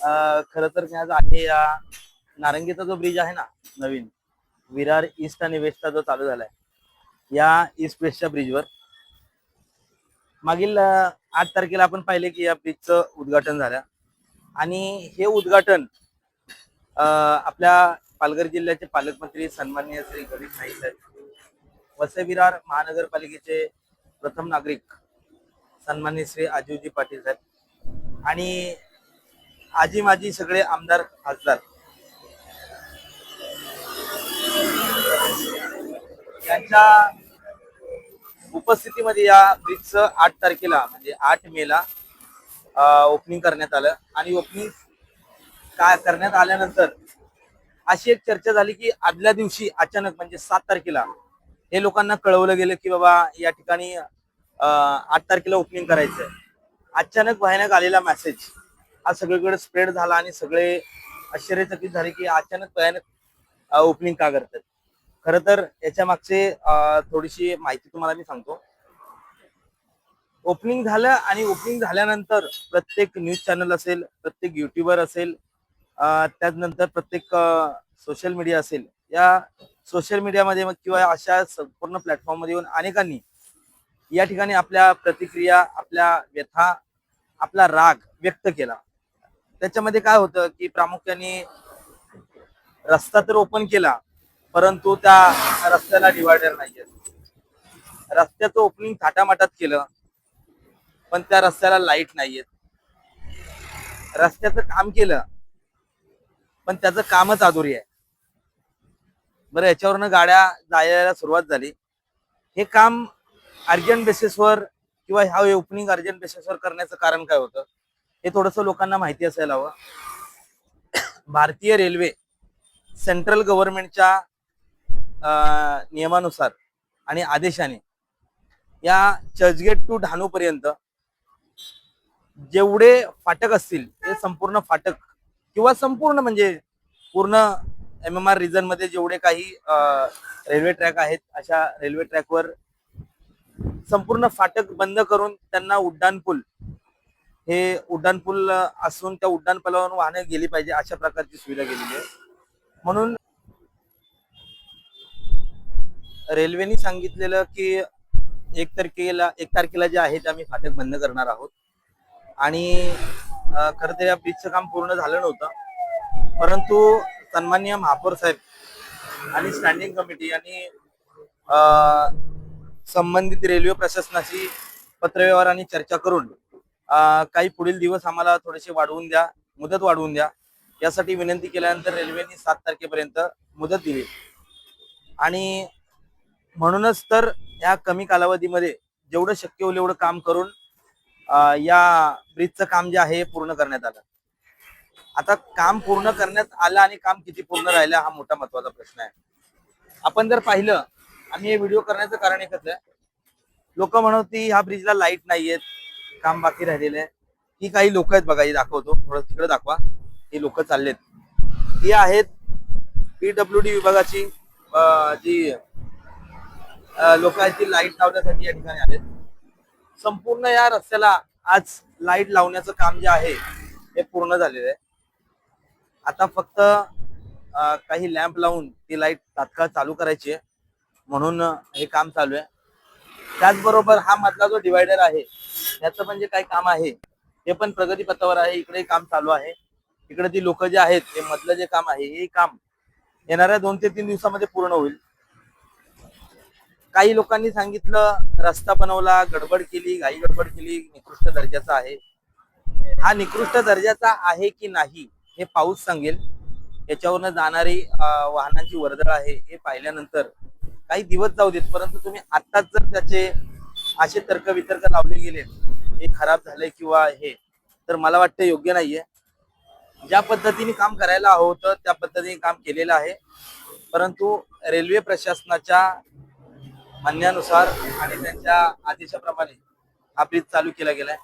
खरं तर मी आज आहे या नारंगीचा जो ब्रिज आहे ना, नवीन विरार ईस्ट आणि वेस्टचा जो चालू झालाय, या ईस्ट वेस्टच्या ब्रिजवर मागील 8 तारखेला आपण पाहिले की या ब्रिजचं उद्घाटन झालं. आणि हे उद्घाटन आपल्या पालघर जिल्ह्याचे पालकमंत्री सन्माननीय श्री गणेश नाईक साहेब, वसई विरार महानगरपालिकेचे प्रथम नागरिक सन्माननीय श्री अजयजी पाटील साहेब आणि आजी माजी सगळे आमदार खासदार यांच्या उपस्थितीमध्ये या ब्रिजचं 8 तारखेला म्हणजे 8 मेला ओपनिंग करण्यात आलं. आणि ओपनिंग काय करण्यात आल्यानंतर अशी एक चर्चा झाली की आदल्या दिवशी अचानक म्हणजे 7 तारखेला हे लोकांना कळवलं गेलं की बाबा या ठिकाणी 8 तारखेला ओपनिंग करायचंय. अचानक भयानक आलेला मेसेज हा सगळीकडे स्प्रेड झाला आणि सगळे आश्चर्यचकित झाले की अचानक भयानक ओपनिंग का करतात. खरं तर याच्या मागचे थोडीशी माहिती तुम्हाला मी सांगतो. ओपनिंग झालं आणि ओपनिंग झाल्यानंतर प्रत्येक न्यूज चॅनल असेल, प्रत्येक युट्यूबर असेल, त्यानंतर प्रत्येक सोशल मीडिया असेल, या सोशल मीडियामध्ये किंवा अशा संपूर्ण प्लॅटफॉर्ममध्ये येऊन अनेकांनी या ठिकाणी आपल्या प्रतिक्रिया, आपल्या व्यथा, आपला राग व्यक्त केला. त्याच्यामध्ये काय होतं की प्रामुख्याने रस्ता तर ओपन केला, परंतु त्या रस्त्याला डिवायडर नाहीये. रस्त्याचं ओपनिंग थाटामाटात केलं, पण त्या रस्त्याला लाईट नाहीयेत. रस्त्याचं काम केलं, पण त्याचं कामच अधुरी आहे. बरं, याच्यावरनं गाड्या जायला सुरुवात झाली. हे काम अर्जंट बेसिसवर किंवा ह्या ओपनिंग अर्जंट बेसिसवर करण्याचं कारण काय होतं हे थोडंसं लोकांना माहिती असायला हवं. भारतीय रेल्वे सेंट्रल गव्हर्नमेंटच्या नियमानुसार आणि आदेशाने या चर्चगेट टू ढाणू पर्यंत जेवढे फाटक असतील ते संपूर्ण फाटक किंवा संपूर्ण म्हणजे पूर्ण MMR रिजन मध्ये जेवढे काही रेल्वे ट्रॅक आहेत, अशा रेल्वे ट्रॅकवर संपूर्ण फाटक बंद करून त्यांना उड्डाणपूल, हे उड्डाणपूल असून त्या उड्डाणपुलावरून वाहने गेली पाहिजे अशा प्रकारची सुविधा केलेली आहे. म्हणून रेल्वेने सांगितलेलं की 1 तारखेला जे आहे ते आम्ही फाटक बंद करणार आहोत. आणि खरं तर या ब्रिजचं काम पूर्ण झालं नव्हतं, परंतु सन्माननीय महापौर साहेब आणि स्टँडिंग कमिटी यांनी संबंधित रेल्वे प्रशासनाशी पत्रव्यवहार आणि चर्चा करून काही पुढील दिवस आम्हाला थोडेसे वाढवून द्या, मुदत वाढवून द्या यासाठी विनंती केल्यानंतर रेल्वेने 7 तारखेपर्यंत मुदत दिली. आणि म्हणूनच तर या कमी कालावधीमध्ये जेवढं शक्य होईल एवढं काम करून या ब्रिजचं काम जे आहे पूर्ण करण्यात आलं. आता काम पूर्ण करण्यात आलं आणि काम किती पूर्ण राहिलं हा मोठा महत्वाचा प्रश्न आहे. आपण जर पाहिलं, आम्ही हे व्हिडिओ करण्याचं कारण एकच आहे. लोक म्हणत की ह्या ब्रिजला लाईट नाहीयेत, काम बाकी राहिलेलं आहे. ही काही लोक आहेत बघा, ही दाखवतो, थोडं तिकडे दाखवा. ही लोक चाललेत, ही आहेत PWD विभागाची जी लोक आहेत, ती लाईट लावण्यासाठी या ठिकाणी आलेत. संपूर्ण या रस्त्याला आज लाईट लावण्याचं काम जे आहे हे पूर्ण झालेलं आहे. आता फक्त काही लॅम्प लावून ती लाईट तात्काळ चालू करायची आहे, म्हणून हे काम चालू आहे. त्याचबरोबर हा मधला जो डिवायडर आहे त्याचं पण जे काही काम आहे हे पण प्रगतीपथावर आहे. इकडे काम चालू आहे. इकडे ती लोक जे आहेत हे मधलं जे काम आहे हे काम येणाऱ्या 2 ते 3 दिवसामध्ये पूर्ण होईल. काही लोकांनी सांगितलं रस्ता बनवला, गडबड केली, घाई गडबड केली, निकृष्ट दर्जाचा आहे. हा निकृष्ट दर्जाचा आहे की नाही हे पाऊस सांगेल. याच्यावरनं जाणारी वाहनांची वर्दळ आहे हे पाहिल्यानंतर काही दिवस जाऊ देत, परंतु तुम्ही आत्ताच जर त्याचे असे तर्कवितर्क लावले गेले हे खराब झाले किंवा हे, तर मला वाटतं योग्य नाहीये. ज्या पद्धतीने काम करायला हवं होतं त्या पद्धतीने काम केलेलं आहे, परंतु रेल्वे प्रशासनाच्या म्हणण्यानुसार आणि त्यांच्या आदेशाप्रमाणे हा ब्रिज चालू केला गेलाय.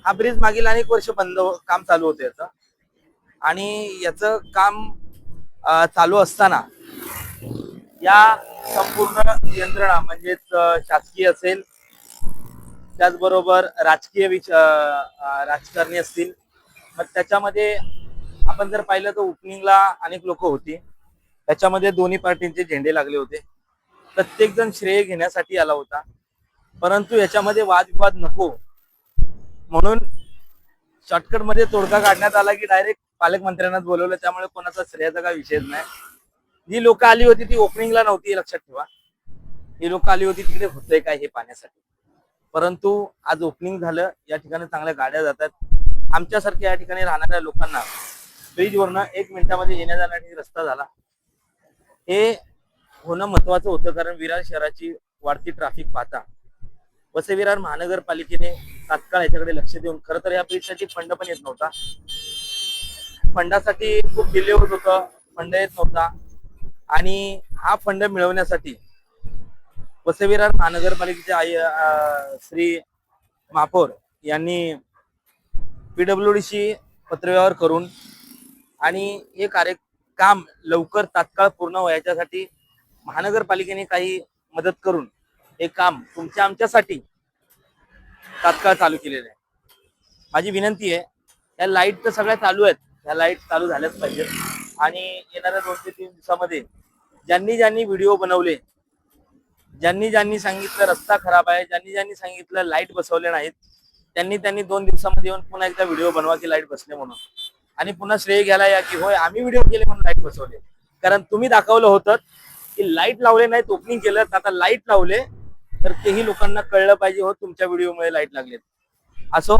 हा ब्रिज मागील अनेक वर्ष बंद काम चालू होतं याचं, आणि याचं काम चालू असताना या संपूर्ण यंत्रणा म्हणजेच शासकीय असेल, त्याचबरोबर राजकारणी असतील. मग त्याच्यामध्ये आपण जर पाहिलं तर ओपनिंगला अनेक लोक होती. त्याच्यामध्ये दोन्ही पार्टींचे झेंडे लागले होते. प्रत्येक जण श्रेय घेण्यासाठी आला होता. परंतु याच्यामध्ये वादविवाद नको म्हणून शॉर्टकट मध्ये तोडगा काढण्यात आला की डायरेक्ट पालकमंत्र्यांनाच बोलवलं. त्यामुळे कोणाचा श्रेयाचा काय विषयच नाही. जी लोक आली होती ती ओपनिंगला नव्हती, हे लक्षात ठेवा. ही लोक आली होती तिकडे होतंय काय हे पाहण्यासाठी. परंतु आज ओपनिंग झालं, या ठिकाणी चांगल्या गाड्या जातात. आमच्यासारख्या या ठिकाणी राहणाऱ्या लोकांना ब्रिजवरनं 1 मिनिटामध्ये येण्या जाण्यासाठी रस्ता झाला. हे होणं महत्वाचं होतं, कारण विरार शहराची वाढती ट्रॅफिक पाहता वसई विरार महानगरपालिकेने तात्काळ याच्याकडे लक्ष देऊन, खरं तर या ब्रिजसाठी फंड पण येत नव्हता. फंडासाठी खूप डिले होत होतं, फंड येत नव्हता. आणि हा फंड मिळवण्यासाठी वसई विरार महानगरपालिकेचे श्री महापौर यांनी पीडब्ल्यूडीशी पत्रव्यवहार करून आणि हे काम लवकर तात्काळ पूर्ण व्हायच्यासाठी महानगरपालिकेने काही मदत करून हे काम तुमच्या आमच्यासाठी तात्काळ चालू केलेलं आहे. माझी विनंती आहे, या लाईट तर सगळ्या चालू आहेत, या लाईट चालू झाल्याच पाहिजेत. आणि येणाऱ्या 2 ते 3 दिवसामध्ये ज्यांनी ज्यांनी व्हिडिओ बनवले, ज्यांनी ज्यांनी सांगितलं रस्ता खराब आहे, ज्यांनी ज्यांनी सांगितलं लाईट बसवले नाहीत, त्यांनी 2 दिवसामध्ये येऊन पुन्हा एकदा व्हिडिओ बनवा की लाईट बसले म्हणून. आणि पुन्हा श्रेय घ्यायला या की होय आम्ही व्हिडिओ केले म्हणून लाईट बसवले. कारण तुम्ही दाखवलं होतं की लाईट लावले नाहीत, ओपनिंग केलं, आता लाईट लावले, तर तेही लोकांना कळलं पाहिजे हो तुमच्या व्हिडिओमुळे लाईट लागलेत. असो,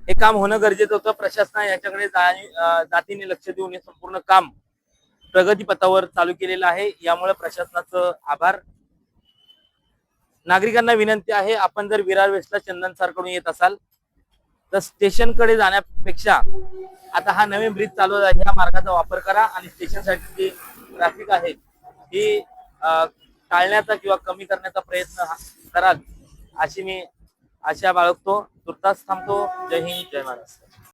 हे काम होणं गरजेचं होतं. प्रशासनाने याच्याकडे जातीने लक्ष देऊन हे संपूर्ण काम प्रगतीपथावर चालू केलेलं आहे. यामुळे प्रशासनाचं आभार. नागरिकांना विनंती आहे, आपण जर विरार वेस्टला चंदन सरकडून येत असाल तर स्टेशनकडे जाण्यापेक्षा आता हा नवीन ब्रिज चालू आहे, ह्या मार्गाचा वापर करा आणि स्टेशनसाठी जी ट्रॅफिक आहे ही टाळण्याचा किंवा कमी करण्याचा प्रयत्न कराल अशी मी आशा बाळगतो. तुर्तास थांबतो. जय हिंद, जय महाराष्ट्र.